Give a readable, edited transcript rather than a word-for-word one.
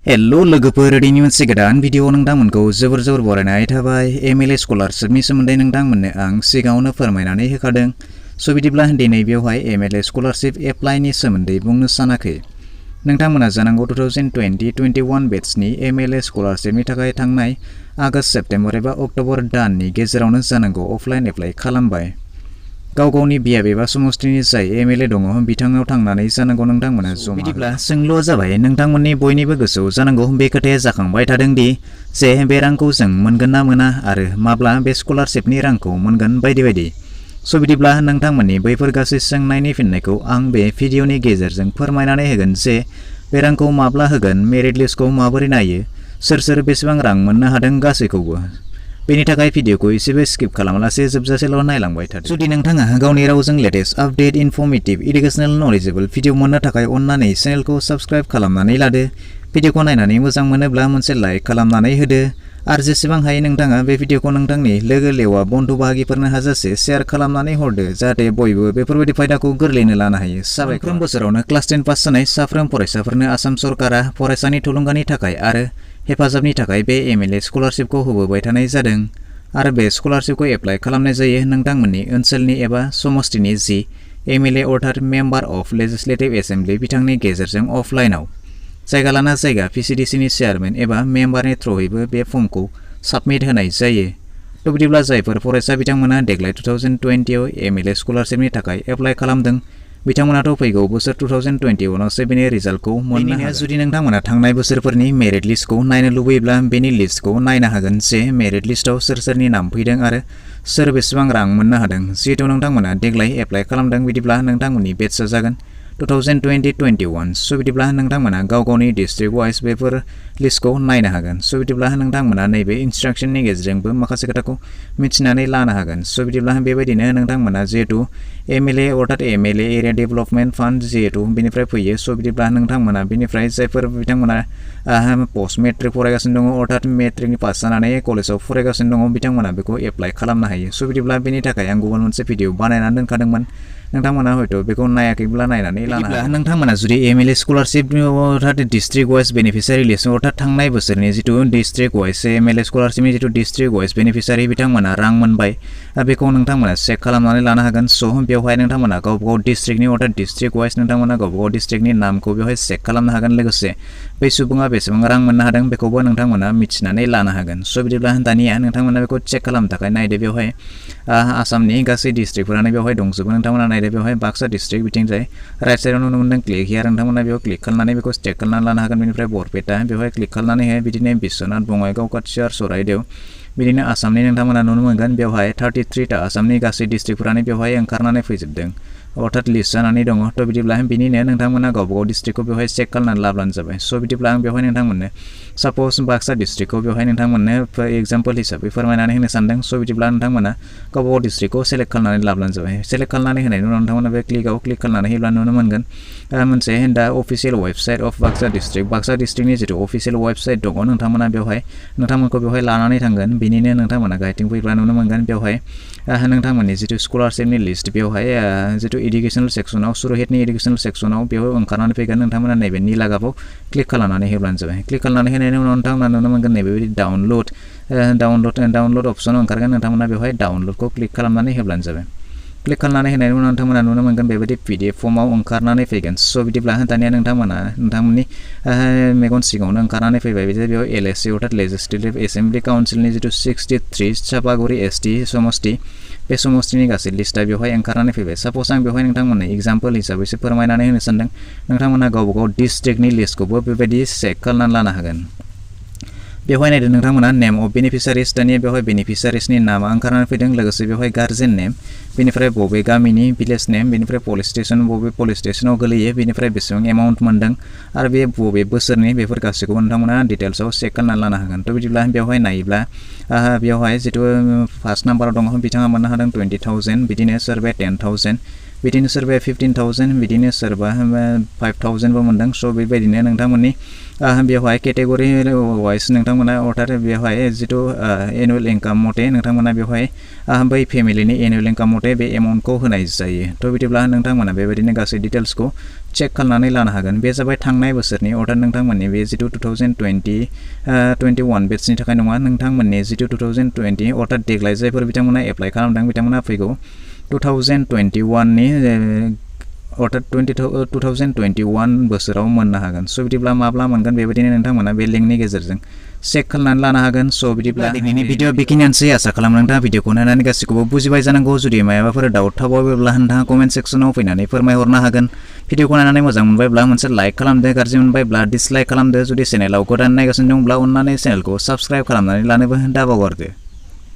hello लोगोफोर दिनै मोनसे गोदान भिडिअ नोंथांमोनखौ जोबोर बरायनाय थाबाय MLA स्कलारशिपनि सोमोन्दै नोंथांमोननो आं सिगाङावनो फोरमायनानै होखादों स' बिदिब्ला दिनै बेवहाय MLA स्कलारशिप एप्लाइनि सोमोन्दै बुंनो सानाखै नोंथांमोना जानांगौ 2020-21 बेट्सनि MLA स्कलारशिपनि थाखाय थांनाय आगष्ट सेप्तेम्बर एबा अक्ट'बर दाननि गेजेरावनो जानांगौ अफलाइन एप्लाइ खालामबाय गावगावनि बिया एबा समस्थिनि जाय MLA दङ बिथांनाव थांनानै जानांगौ नोंथांमोना जमा बिदिब्ला सोंलुआ जाबाय नोंथांमोननि बयनिबो गोसोआव जानांगौ बे खोथाया जाखांबाय थादों दि जे बे रांखौ जों मोनगोन ना मोना आरो माब्ला बे स्कलारशिपनि रांखौ मोनगोन बायदि स' बिदिब्ला नोंथांमोननि बैफोर गासै सोंनायनि फिननायखौ आं बे भिडिअनि गेजेरजों फोरमायनानै होगोन जे बे रांखौ माब्ला होगोन मेरिट लिस्टखौ माबोरै नायो सोर बेसेबां रां मोननो हादों गासैखौबो बेनि थाखाय भिडिअखौ एसेबो स्किप खालामालासे जोबजासेल' नायलांबाय थादो जुदि नोंथाङा गावनि रावजों latest update informative educational knowledgeable video मोननो थाखाय अन्नानै चेनेलखौ साबस्क्राइब खालामनानै लादो भिडिअखौ नायनानै मोजां मोनोब्ला मोनसे लाइक खालामनानै होदो आरो जेसेबां हायो नोंथाङा बे भिडिअखौ नोंथांनि लोगो लेवा बन्धु बाहागिफोरनो हाजासे शेयार खालामनानै हरदो जाहाथे बयबो बेफोरबायदि फायदाखौ गोरलैनो लानो हायो साबायखर बोसोरावनो क्लास 10 पास जानाय साफ्रोम फरायसाफोरनो आसाम सरकारा फरायसानि थुलुंगानि थाखाय आरो हेफाजाबनि थाखाय बे MLA स्कलारशिपखौ होबोबाय थानाय जादों आरो बे स्कलारशिपखौ एप्लाइ खालामनाय जायो नोंथांमोननि ओनसोलनि एबा समस्थिनि जि MLA अर्थात मेम्बार अफ लेजिस्लेटिभ एसेम्बलि बिथांनि गेजेरजों अफलाइनाव जायगा लाना जायगा PCDCनि चेयारमेन एबा मेम्बारनि थ्रुयैबो बे फर्मखौ साबमिट होनाय जायो थ' बिदिब्ला जायफोर फरायसा बिथांमोना देग्लाय 2020आव MLA स्कलारशिपनि थाखाय एप्लाइ खालामदों बिथांमोनाथ' फैगौ बोसोर 2021आवसो बेनि रिजाल्टखौ मोननो हागोन जुदि नोंथांमोना थांनाय बोसोरफोरनि मेरिट लिस्टखौ नायनो लुबैयोब्ला बेनि लिस्टखौ नायनो हागोन जे मेरिट लिस्टआव सोरनि नाम फैदों आरो सोर बेसेबां रां मोननो हादों जिहेतु नोंथांमोना देग्लाय एप्लाइ खालामदों बिदिब्ला नोंथांमोननि बेट्सआ जागोन 2020-21 स' बिदिब्ला नोंथांमोना गावगावनि डिस्ट्रिक्ट वाइज बेफोर लिस्टखौ नायनो हागोन स' बिदिब्ला नोंथांमोना नैबे इन्सट्राक्शननि गेजेरजोंबो माखासे खोथाखौ मिथिनानै लानो हागोन स' बिदिब्ला बेबायदिनो नोंथांमोना जिहेतु MLA अर्थात MLA एरिया डेभेलपमेन्ट फान्ड जिहेतु बेनिफ्राय फैयो स' बिदिब्ला नोंथांमोना बेनिफ्राय जायफोर बिथांमोना पस्ट मेट्रिक फरायगासिनो दङ अर्थात मेट्रिकनि पास जानानै कलेजाव फरायगासिनो दङ बिथांमोना बेखौ एप्लाइ खालामनो हायो स' बिदिब्ला बेनि थाखाय आं गुबुन मोनसे भिडिअ बानायनानै दोनखादोंमोन नोंथांमोना हयथ' बेखौ नायाखैब्ला नायनानै लानो हागोन नोंथांमोना जुदि MLA स्कलारशिप अर्थात डिस्ट्रिक्ट वाइज बेनिफिसियारि लिस्ट अर्थात थांनाय बोसोरनि जिथु डिस्ट्रिक्ट वाइज MLA स्कलारशिपनि जिथु डिस्ट्रिक्ट वाइज बेनिफिसियारि बिथांमोना रां मोनबाय बेखौ नोंथांमोना चेक खालामनानै लानो हागोन स' बेवहाय नोंथांमोना गावबागाव डिस्ट्रिक्टनि अर्थात डिस्ट्रिक्ट वाइज नोंथांमोना गावबागाव डिस्ट्रिक्टनि नामखौ बेवहाय चेक खालामनो हागोन लोगोसे बै सुबुङा बेसेबां रां मोननो हादों बेखौबो नोंथांमोना मिथिनानै लानो हागोन स' बिदिब्ला दानिया नोंथांमोना बेखौ चेक खालामनो थाखाय नायदो बेवहाय आसामनि गासै डिस्ट्रिक्टफोरानो बेवहाय दंजोबो नोंथांमोना नायदो बेवहाय बाक्सा डिस्ट्रिक्ट बिथिंजाय राइट साइडआव नुनो मोनदों क्लिक हियार नोंथांमोना बेयाव क्लिक खालामनानै बेखौ चेक खालामनानै लानो हागोन बेनिफ्राय बरपेटा बेवहाय क्लिक खालामनानैहाय बिदिनो बिश्वनाथ बङाइगाव काथिहार सराइदेव बिदिनो आसामनि नोंथांमोना नुनो मोनगोन बेवहाय 33टा आसामनि गासै डिस्ट्रिक्टफोरानो बेवहाय ओंखारनानै फैजोबदों अर्थात लिस्ट जानानै दङ थ' बिदिब्ला बिनिनो नोंथांमोना गावबागाव डिस्ट्रिक्टखौ बेवहाय चेक खालामनानै लाब्लानो जाबाय स' बिदिब्ला आं बेवहाय नोंथांमोननो साप'ज बाक्सा डिस्ट्रिक्टखौ बेवहाय नोंथांमोननो एग्जाम्पल हिसाबै फोरमायनानै होनो सानदों स' बिदिब्ला नोंथांमोना गावबागाव डिस्ट्रिक्टखौ सेलेक्ट खालामनानै लाब्लानो जाबाय सेलेक्ट खालामनानै होनायनि उनाव नोंथांमोना बे क्लिक खालामनानै होयोब्ला नुनो मोनगोन मोनसे दा अफिसियेल वेबसाइट अफ बाक्सा डिस्ट्रिक्टनि जिथु अफिसियेल वेबसाइट दङ नोंथांमोना बेवहाय नोंथांमोनखौ बेवहाय लानानै थांगोन बिनिनो नोंथांमोना गाहायथिं फैब्ला नुनो मोनगोन बेवहाय नोंथांमोननि जिथु स्कलारशिपनि लिस्ट बेवहाय जिथु इडुकेसनेल सेक्सनाव सुरुहेतनि इडुकेसनेल सेक्सनाव बेयाव ओंखारनानै फैगोन नोंथांमोना नैबे निला गाबाव क्लिक खालामनानै होब्लानो जाबाय क्लिक खालामनानै होनायनि उनाव नोंथांमोना नुनो मोनगोन नैबेबायदि डाउनलड अप्सनाव ओंखारगोन नोंथांमोना बेवहाय डाउनलडखौ क्लिक खालामनानै होब्लानो जाबाय क्लिक खालामनानै होनायनि उनाव नोंथांमोना नुनो मोनगोन बेबायदि PDF फर्माव ओंखारनानै फैगोन स' बिदिब्ला दानिया नोंथांमोननि मेगन सिगाङावनो ओंखारनानै फैबाय बेयाव LSC अर्थात लेजिस्लेटिभ एसेम्बलि काउन्सिलनि जिथु 63 चापागुरि ST समष्टि बे समष्टिनि गासै लिस्टआ बेवहाय ओंखारनानै फैबाय साप'ज आं बेवहाय नोंथांमोननो एग्जाम्पल हिसाबैसो फोरमायनानै होनो सानदों नोंथांमोना गावबागाव डिस्ट्रिक्टनि लिस्टखौबो बेबायदि चेक खालामनानै लानो हागोन बेवहाय नायदो नोंथांमोना नेम अफ बेनिफिसियारिस दानिया बेवहाय बेनिफिसियारिसनि नामा ओंखारनानै फैदों लोगोसे बेवहाय गार्जेन नेम बेनिफ्राय बबे गामिनि भिलेज नेम बेनिफ्राय पुलिस स्टेसन बबे पुलिस स्टेसनाव गोलैयो बेनिफ्राय बेसेबां एमाउन्ट मोनदों आरो बे बबे बोसोरनि बेफोर गासैखौबो नोंथांमोना डिटेल्सआव चेक खालामनानै लानो हागोन थ' बिदिब्ला बेवहाय नायोब्ला बेवहाय जिथु फार्स्ट नाम्बाराव दङ बिथाङा मोननो हादों 20,000 बिदिनो सोरबाया 10,000 बिदिनो सोरबाया 15,000 बिदिनो सोरबा 5,000 बो मोनदों स' बेबायदिनो नोंथांमोननि बेवहाय केटेगरि वाइज नोंथांमोना अर्डार बेवहाय जितु एनुवेल इनकाम मथे नोंथांमोना बेवहाय बै फेमिलिनि एनुवेल इनकाम मथे बे एमाउन्टखौ होनाय जायो थ' बिदिब्ला नोंथांमोना बेबायदिनो गासै डिटेल्सखौ चेक खालामनानै लानो हागोन बे जाबाय थांनाय बोसोरनि अर्डार नोंथांमोननि बे जितु 2021 बेट्सनि थाखाय नङा नोंथांमोननि जितु 2020 अर्डार देग्लाय जायफोर बिथांमोना एप्लाइ खालामदों बिथांमोना फैगौ 2021 नि अर्डार 2021 बोसोराव मोननो हागोन स' बिदिब्ला माब्ला मोनगोन बेबायदिनो नोंथांमोना बे लिंकनि गेजेरजों चेक खालामनानै लानो हागोन स' बिदिब्ला दिनैनि भिडिअ बेखिनियानोसै आसा खालामो नोंथाङा भिडिअखौ नायनानै गासैखौबो बुजिबाय जानांगौ जुदि माबाफोर डाउट थाबावोब्ला नोंथाङा कमेन्ट सेक्सनाव फैनानै फोरमायहरनो हागोन भिडिअखौ नायनानै मोजां मोनबायब्ला मोनसे लाइक खालामदो गाज्रि मोनबायब्ला डिसलाइक खालामदो जुदि चेनेलाव गोदान नायगासिनो दंब्ला अननानै चेनेलखौ साबस्क्राइब खालामनानै लानोबो दाबावगारदो